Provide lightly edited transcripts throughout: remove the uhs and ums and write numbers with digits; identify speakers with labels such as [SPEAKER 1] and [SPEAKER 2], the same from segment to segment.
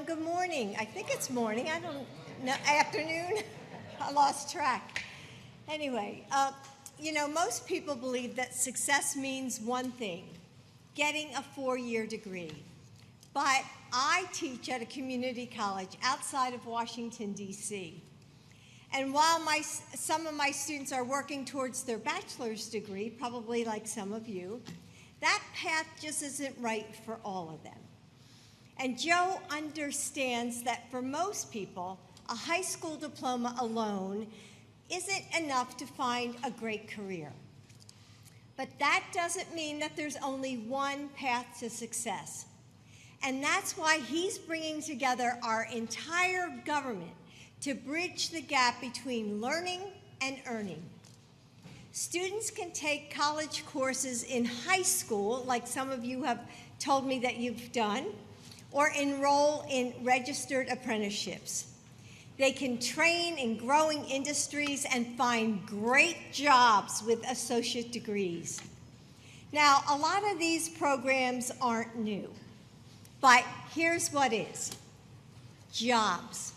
[SPEAKER 1] everyone. Good morning. I think it's morning. I don't know. Afternoon? I lost track. Anyway, most people believe that success means one thing, getting a 4-year degree. But I teach at a community college outside of Washington, D.C. And while some of my students are working towards their bachelor's degree, probably like some of you, that path just isn't right for all of them. And Joe understands that for most people, a high school diploma alone isn't enough to find a great career. But that doesn't mean that there's only one path to success. And that's why he's bringing together our entire government to bridge the gap between learning and earning. Students can take college courses in high school, like some of you have told me that you've done, or enroll in registered apprenticeships. They can train in growing industries and find great jobs with associate degrees. Now, a lot of these programs aren't new, but here's what is: jobs.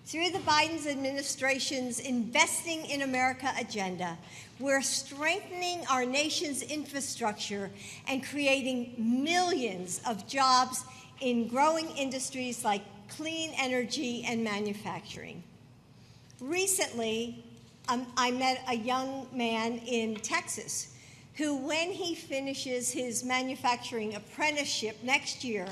[SPEAKER 1] Through the Biden administration's Investing in America agenda, we're strengthening our nation's infrastructure and creating millions of jobs in growing industries like clean energy and manufacturing. Recently, I met a young man in Texas who, when he finishes his manufacturing apprenticeship next year,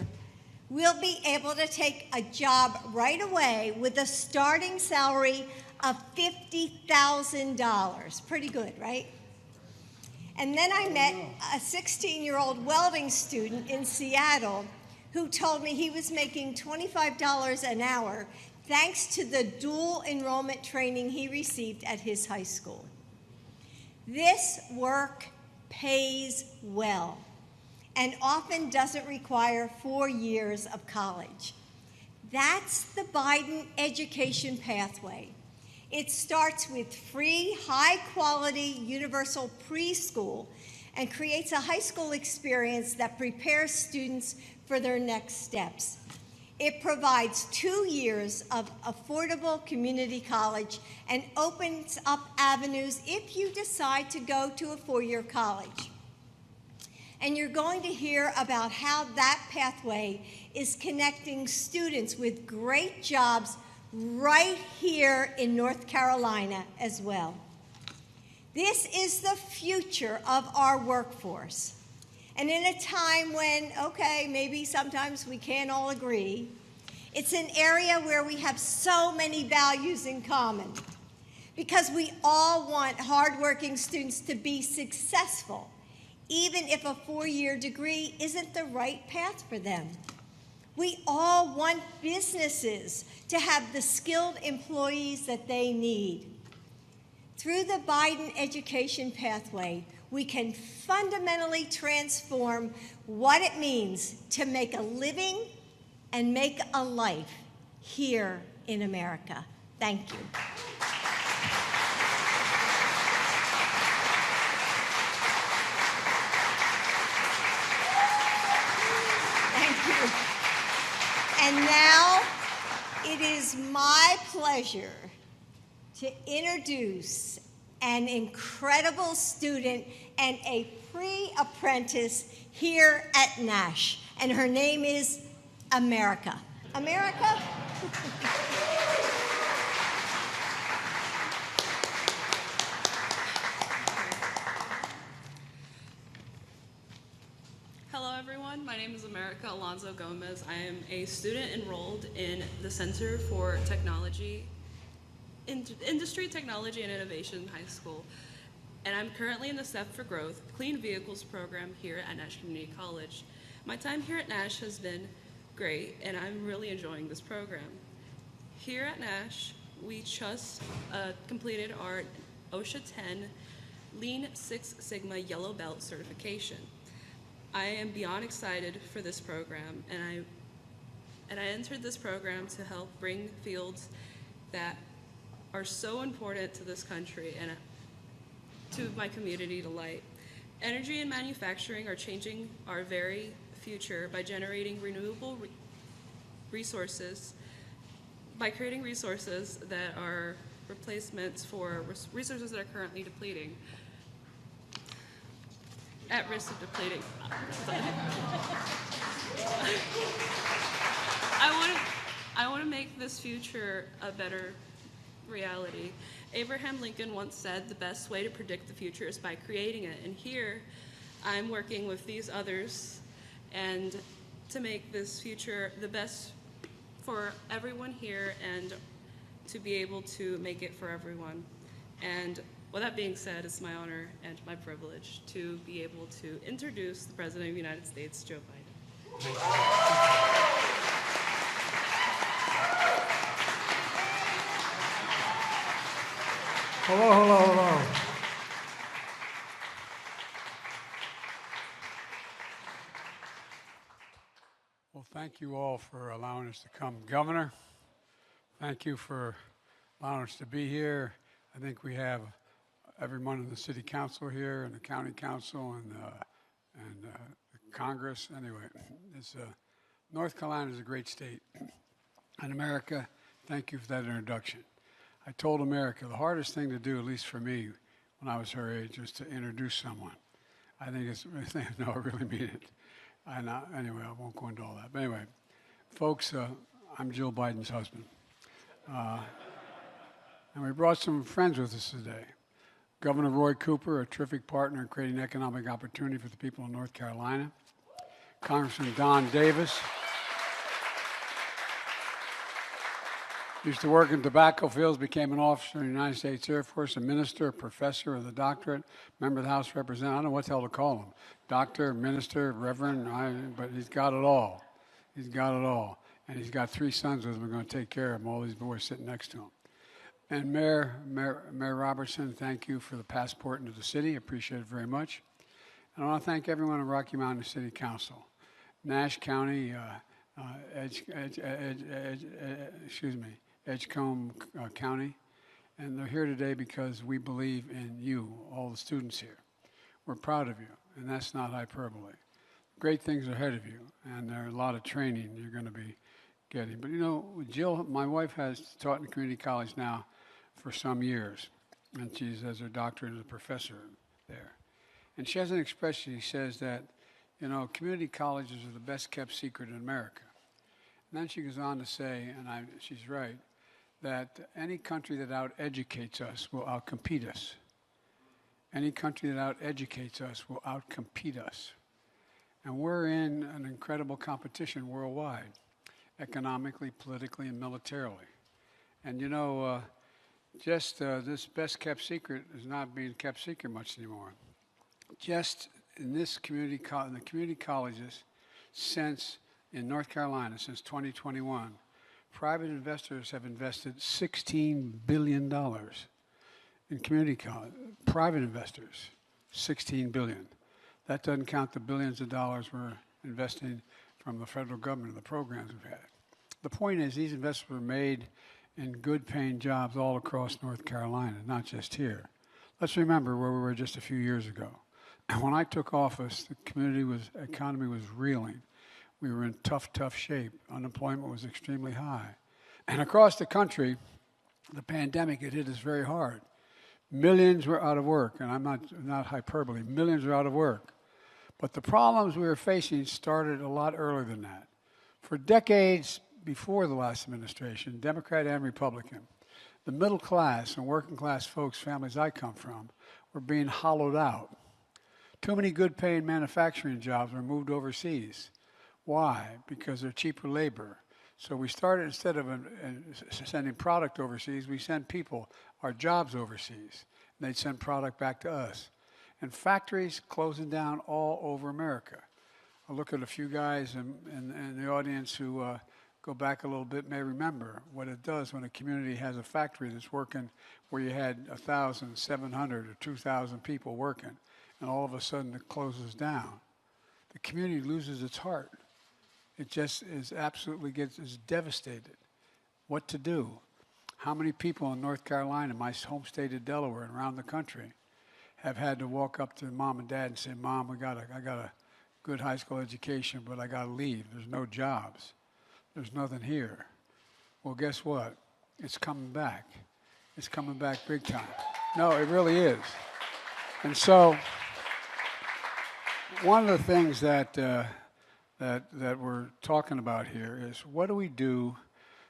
[SPEAKER 1] will be able to take a job right away with a starting salary of $50,000. Pretty good, right? And then I met a 16-year-old welding student in Seattle who told me he was making $25 an hour thanks to the dual enrollment training he received at his high school. This work pays well and often doesn't require 4 years of college. That's the Biden education pathway. It starts with free, high-quality universal preschool and creates a high school experience that prepares students for their next steps. It provides 2 years of affordable community college and opens up avenues if you decide to go to a 4-year college. And you're going to hear about how that pathway is connecting students with great jobs right here in North Carolina as well. This is the future of our workforce. And in a time when, maybe sometimes we can't all agree, it's an area where we have so many values in common because we all want hardworking students to be successful, even if a 4-year degree isn't the right path for them. We all want businesses to have the skilled employees that they need. Through the Biden education pathway, we can fundamentally transform what it means to make a living and make a life here in America. Thank you. And now it is my pleasure to introduce an incredible student and a pre-apprentice here at Nash. And her name is America. America?
[SPEAKER 2] Hello, everyone. My name is America Alonzo Gomez. I am a student enrolled in the Center for Industry, Technology, and Innovation High School, and I'm currently in the Step for Growth Clean Vehicles program here at Nash Community College. My time here at Nash has been great, and I'm really enjoying this program. Here at Nash, we just completed our OSHA 10 Lean Six Sigma Yellow Belt certification. I am beyond excited for this program, and I entered this program to help bring fields that are so important to this country and to my community to light. Energy and manufacturing are changing our very future by generating renewable resources by creating resources that are replacements for resources that are currently depleting, at risk of depleting. I want to make this future a better reality. Abraham Lincoln once said the best way to predict the future is by creating it. And here, I'm working with these others and to make this future the best for everyone here and to be able to make it for everyone. And with that being said, it's my honor and my privilege to be able to introduce the President of the United States, Joe Biden.
[SPEAKER 3] Hello, hello, hello. Well, thank you all for allowing us to come. Governor, thank you for allowing us to be here. I think we have everyone in the city council here and the county council and Congress. Anyway, North Carolina is a great state. And America, thank you for that introduction. I told America the hardest thing to do, at least for me, when I was her age, was to introduce someone. I think it's, no, I really mean it. Anyway, I won't go into all that. But anyway, folks, I'm Jill Biden's husband. And we brought some friends with us today. Governor Roy Cooper, a terrific partner in creating economic opportunity for the people of North Carolina. Congressman Don Davis. Used to work in tobacco fields, became an officer in the United States Air Force, a minister, a professor with a doctorate, member of the House of Representatives. I don't know what the hell to call him. Doctor, minister, reverend, but he's got it all. He's got it all. And he's got 3 sons with him. We're going to take care of him, all these boys sitting next to him. And Mayor Robertson, thank you for the passport into the city. Appreciate it very much. And I want to thank everyone in Rocky Mountain City Council, Nash County, Edgecombe County, and they're here today because we believe in you, all the students here. We're proud of you, and that's not hyperbole. Great things are ahead of you, and there are a lot of training you're going to be getting. But you know, Jill, my wife, has taught in community college now for some years, and she has her doctorate as a professor there. And she has an expression, she says that, you know, community colleges are the best kept secret in America. And then she goes on to say, and she's right, that any country that out-educates us will out-compete us. Any country that out-educates us will out-compete us. And we're in an incredible competition worldwide, economically, politically, and militarily. And you know, this best-kept secret is not being kept secret much anymore. Just in this community, in the community colleges, in North Carolina, since 2021, private investors have invested $16 billion in community college. Private investors, $16 billion. That doesn't count the billions of dollars we're investing from the federal government and the programs we've had. The point is, these investments were made in good-paying jobs all across North Carolina, not just here. Let's remember where we were just a few years ago. When I took office, the economy was reeling. We were in tough shape. Unemployment was extremely high. And across the country, the pandemic had hit us very hard. Millions were out of work, and I'm not hyperbole. Millions were out of work. But the problems we were facing started a lot earlier than that. For decades before the last administration, Democrat and Republican, the middle class and working class folks, families I come from, were being hollowed out. Too many good-paying manufacturing jobs were moved overseas. Why? Because they're cheaper labor. So we started, instead of sending product overseas, we sent people, our jobs overseas. And they'd send product back to us. And factories closing down all over America. I look at a few guys in the audience who go back a little bit may remember what it does when a community has a factory that's working where you had 1,000, 700, or 2,000 people working, and all of a sudden it closes down. The community loses its heart. It just is devastated. What to do? How many people in North Carolina, my home state of Delaware, and around the country, have had to walk up to mom and dad and say, Mom, I got a good high school education, but I got to leave. There's no jobs. there's nothing here. Well, guess what? It's coming back. It's coming back big time. No, it really is. And so, one of the things that we're talking about here is, what do we do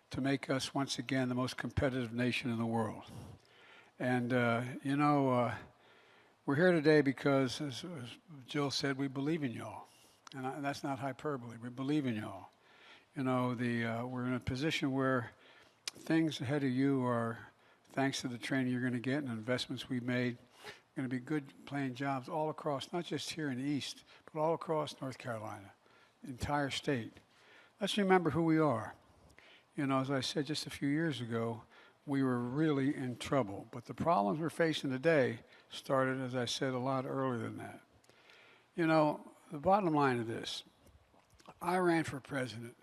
[SPEAKER 3] to make us once again the most competitive nation in the world? And we're here today because, as Jill said, we believe in y'all, and that's not hyperbole. We believe in y'all. We're in a position where things ahead of you are, thanks to the training you're going to get and the investments we've made, going to be good paying jobs all across, not just here in the East, but all across North Carolina, the entire state. Let's remember who we are. As I said just a few years ago, we were really in trouble. But the problems we're facing today started, as I said, a lot earlier than that. The bottom line of this, I ran for president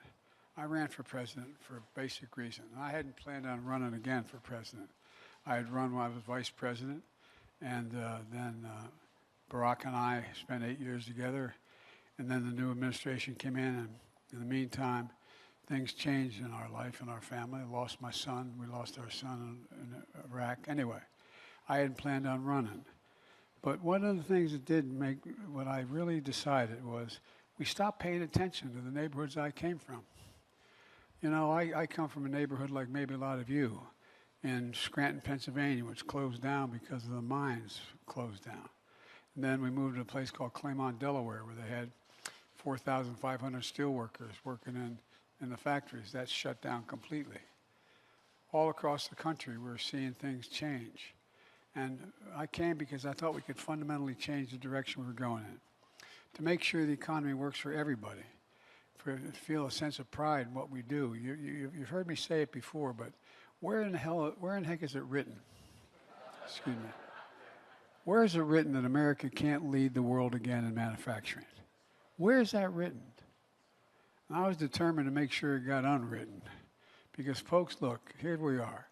[SPEAKER 3] for a basic reason. I hadn't planned on running again for president. I had run when I was vice president, and then Barack and I spent 8 years together, and then the new administration came in the meantime, things changed in our life and our family. I lost my son. We lost our son in Iraq. Anyway, I hadn't planned on running. But one of the things that did make what I really decided was we stopped paying attention to the neighborhoods I came from. I come from a neighborhood like maybe a lot of you in Scranton, Pennsylvania, which closed down because of the mines closed down. And then we moved to a place called Claymont, Delaware, where they had 4,500 steel workers working in the factories. That shut down completely. All across the country, we're seeing things change. And I came because I thought we could fundamentally change the direction we were going in, to make sure the economy works for everybody, feel a sense of pride in what we do. You've heard me say it before, but where in the heck is it written? Excuse me. Where is it written that America can't lead the world again in manufacturing? Where is that written? And I was determined to make sure it got unwritten. Because, folks, look, here we are.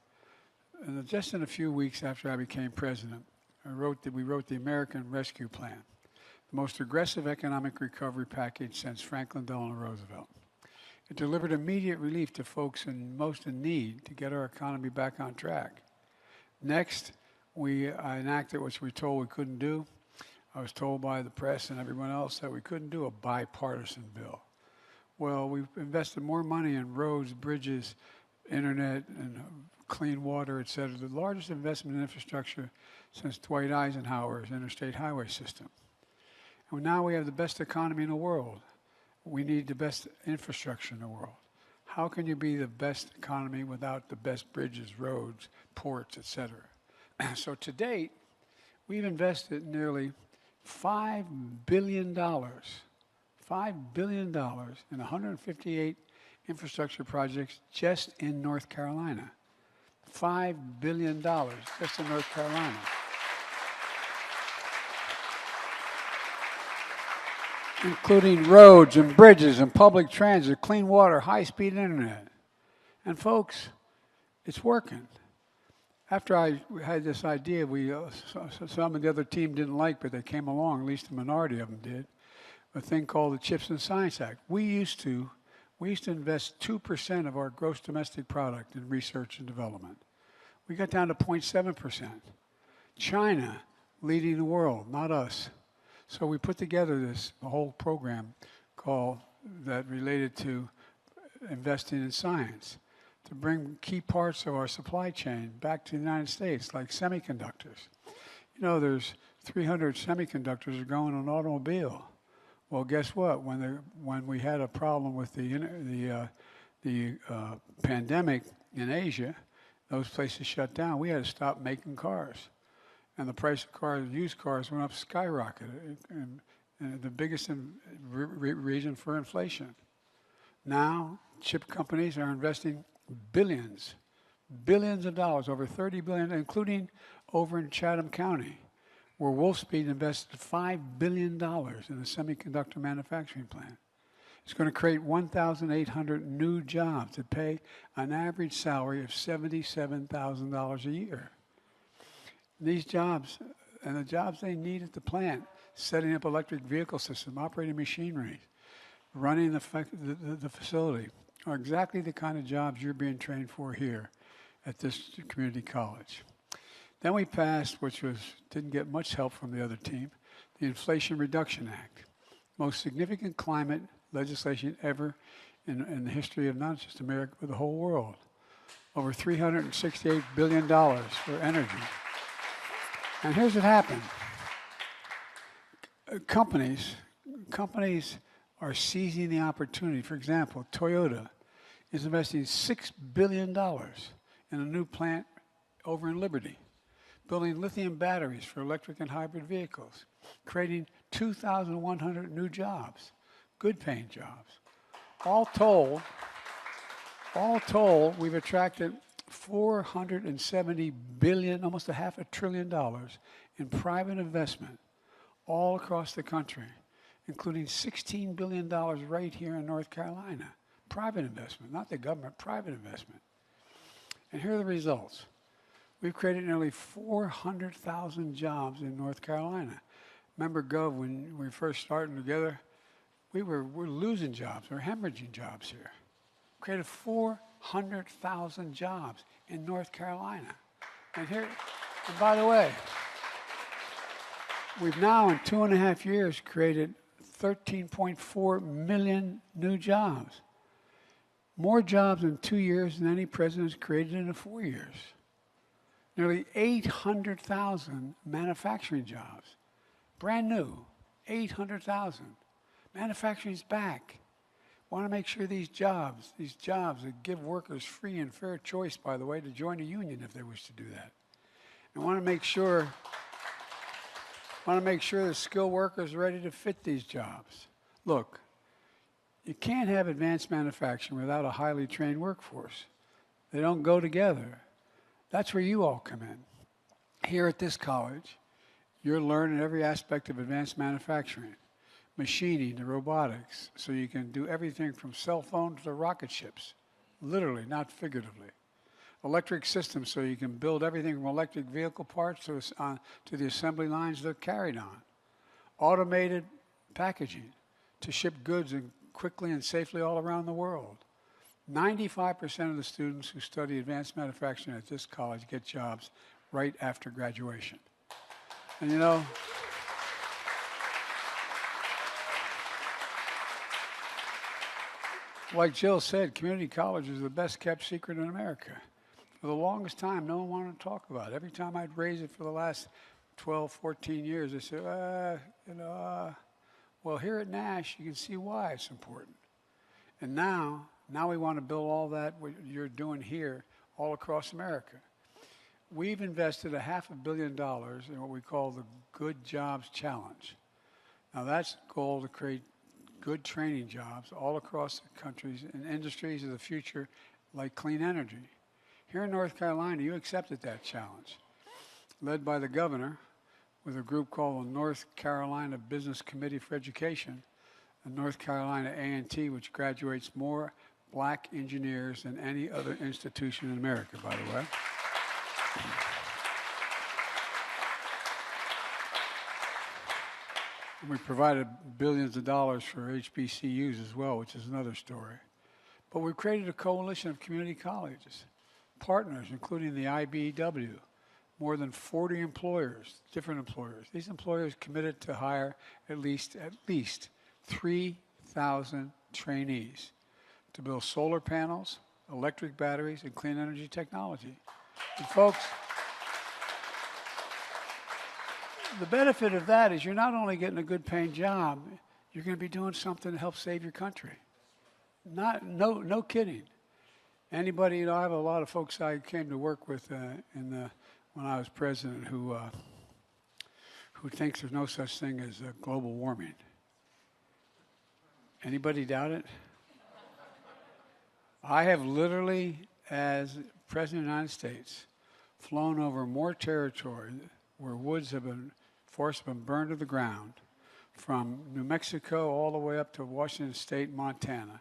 [SPEAKER 3] And just in a few weeks after I became president, we wrote the American Rescue Plan, the most aggressive economic recovery package since Franklin Delano Roosevelt. It delivered immediate relief to folks most in need to get our economy back on track. Next, I enacted what we were told we couldn't do. I was told by the press and everyone else that we couldn't do a bipartisan bill. Well, we've invested more money in roads, bridges, internet, and clean water, et cetera, the largest investment in infrastructure since Dwight Eisenhower's interstate highway system. And now we have the best economy in the world. We need the best infrastructure in the world. How can you be the best economy without the best bridges, roads, ports, et cetera? So to date, we've invested nearly $5 billion in 158 infrastructure projects just in North Carolina. $5 billion just in North Carolina. Including roads and bridges and public transit, clean water, high-speed internet. And folks, it's working. After I had this idea, some of the other team didn't like, but they came along, at least the minority of them did, a thing called the Chips and Science Act. We used to invest 2% of our gross domestic product in research and development. We got down to 0.7%. China leading the world, not us. So we put together a whole program that related to investing in science, to bring key parts of our supply chain back to the United States, like semiconductors. There's 300 semiconductors that go in an automobile. Well, guess what? When we had a problem with the pandemic in Asia, those places shut down. We had to stop making cars. And the price of cars, used cars, went up skyrocketed, and the biggest reason for inflation. Now, chip companies are investing billions of dollars, over $30 billion, including over in Chatham County, where Wolfspeed invested $5 billion in a semiconductor manufacturing plant. It's going to create 1,800 new jobs that pay an average salary of $77,000 a year. These jobs, and the jobs they need at the plant, setting up electric vehicle system, operating machinery, running the facility, are exactly the kind of jobs you're being trained for here at this community college. Then we passed, which didn't get much help from the other team, the Inflation Reduction Act, most significant climate legislation ever in the history of not just America, but the whole world. Over $368 billion for energy. And here's what happened. Companies are seizing the opportunity. For example, Toyota is investing $6 billion in a new plant over in Liberty, building lithium batteries for electric and hybrid vehicles, creating 2,100 new jobs, good paying jobs. All told, we've attracted $470 billion, almost $500 billion in private investment all across the country, including $16 billion right here in North Carolina. Private investment, not the government, private investment. And here are the results. We've created nearly 400,000 jobs in North Carolina. Remember, Gov, when we first started together, we're losing jobs, we're hemorrhaging jobs here. Created 400,000 jobs in North Carolina. And by the way, we've now in 2.5 years created 13.4 million new jobs. More jobs in 2 years than any president's created in 4 years. Nearly 800,000 manufacturing jobs. Brand new, 800,000. Manufacturing's back. Want to make sure these jobs that give workers free and fair choice, by the way, to join a union if they wish to do that. And want to make sure the skilled workers are ready to fit these jobs. Look, you can't have advanced manufacturing without a highly trained workforce. They don't go together. That's where you all come in. Here at this college, you're learning every aspect of advanced manufacturing, machining to robotics, so you can do everything from cell phones to rocket ships, literally, not figuratively. Electric systems, so you can build everything from electric vehicle parts to the assembly lines that are carried on. Automated packaging to ship goods quickly and safely all around the world. 95% of the students who study advanced manufacturing at this college get jobs right after graduation. And you know, like Jill said, community college is the best kept secret in America. For the longest time, no one wanted to talk about it. Every time I'd raise it for the last 12, 14 years, they said, well, here at Nash, you can see why it's important. And now we want to build all that what you're doing here all across America. We've invested $500 million in what we call the Good Jobs Challenge. Now that's the goal, to create good training jobs all across the countries in industries of the future like clean energy. Here in North Carolina, you accepted that challenge, led by the governor with a group called the North Carolina Business Committee for Education, and North Carolina A&T, which graduates more black engineers than any other institution in America, by the way. And we provided billions of dollars for HBCUs as well, which is another story. But we created a coalition of community colleges, partners, including the IBEW, more than 40 employers, different employers. These employers committed to hire at least 3,000 trainees to build solar panels, electric batteries, and clean energy technology. And folks, the benefit of that is you're not only getting a good paying job, you're going to be doing something to help save your country. No kidding. Anybody, I have a lot of folks I came to work with when I was president who thinks there's no such thing as global warming. Anybody doubt it? I have literally, as President of the United States, flown over more territory where forests have been burned to the ground, from New Mexico all the way up to Washington State, Montana,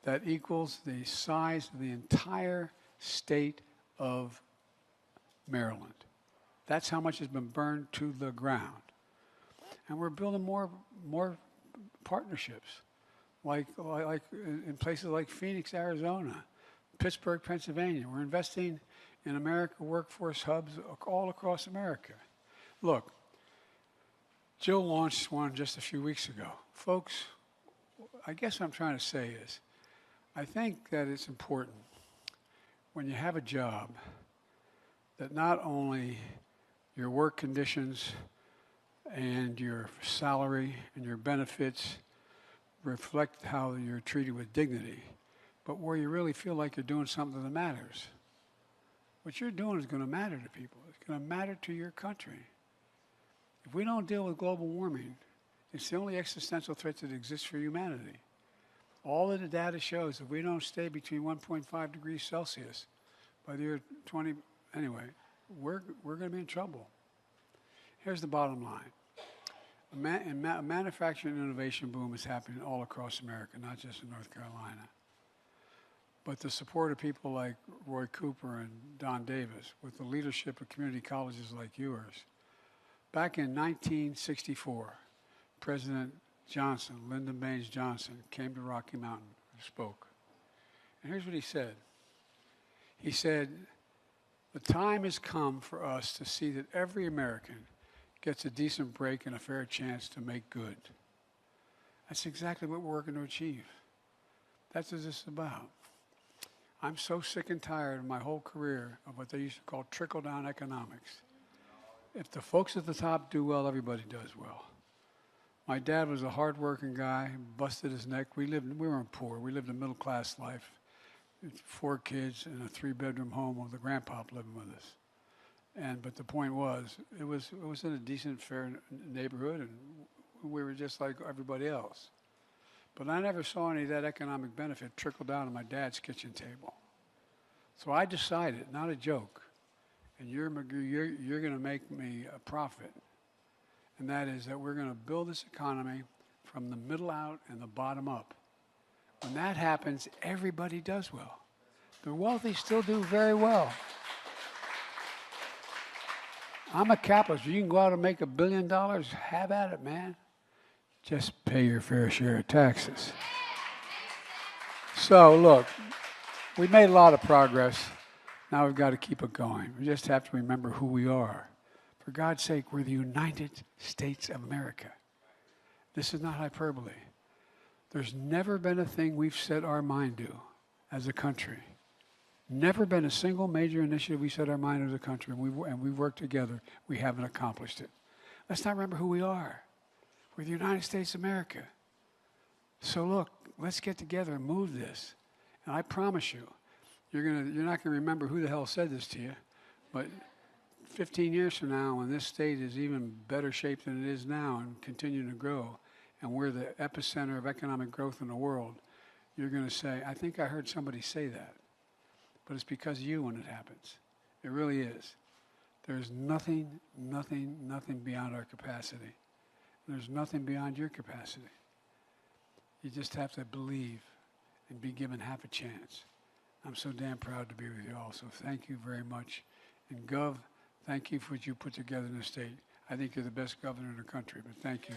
[SPEAKER 3] that equals the size of the entire state of Maryland. That's how much has been burned to the ground. And we're building more partnerships, like in places like Phoenix, Arizona, Pittsburgh, Pennsylvania. We're investing in America workforce hubs all across America. Look, Jill launched one just a few weeks ago. Folks, I guess what I'm trying to say is, I think that it's important when you have a job that not only your work conditions and your salary and your benefits reflect how you're treated with dignity, but where you really feel like you're doing something that matters. What you're doing is going to matter to people. It's going to matter to your country. If we don't deal with global warming, it's the only existential threat that exists for humanity. All of the data shows if we don't stay between 1.5 degrees Celsius by the year 20, anyway, we're going to be in trouble. Here's the bottom line. A manufacturing and innovation boom is happening all across America, not just in North Carolina. But the support of people like Roy Cooper and Don Davis, with the leadership of community colleges like yours. Back in 1964, President Johnson, Lyndon Baines Johnson, came to Rocky Mountain and spoke. And here's what he said. He said, the time has come for us to see that every American gets a decent break and a fair chance to make good. That's exactly what we're working to achieve. That's what this is about. I'm so sick and tired of my whole career of what they used to call trickle-down economics. If the folks at the top do well, everybody does well. My dad was a hard-working guy, busted his neck. We weren't poor. We lived a middle-class life. 4 kids in a 3-bedroom home with a grandpa living with us. But the point was, it was in a decent, fair neighborhood, and we were just like everybody else. But I never saw any of that economic benefit trickle down to my dad's kitchen table. So I decided, not a joke, and you're going to make me a profit, and that is that we're going to build this economy from the middle out and the bottom up. When that happens, everybody does well. The wealthy still do very well. I'm a capitalist. You can go out and make $1 billion. Have at it, man. Just pay your fair share of taxes. So, look, we made a lot of progress. Now we've got to keep it going. We just have to remember who we are. For God's sake, we're the United States of America. This is not hyperbole. There's never been a thing we've set our mind to as a country. Never been a single major initiative we set our mind as a country, and we've worked together. We haven't accomplished it. Let's not remember who we are. We're the United States of America. So look, let's get together and move this. And I promise you, you're not going to remember who the hell said this to you, but 15 years from now, when this state is even better shape than it is now and continuing to grow, and we're the epicenter of economic growth in the world, you're going to say, I think I heard somebody say that. But it's because of you when it happens. It really is. There's nothing beyond our capacity. There's nothing beyond your capacity. You just have to believe and be given half a chance. I'm so damn proud to be with you all, so thank you very much. And Gov, thank you for what you put together in the state. I think you're the best governor in the country, but thank you.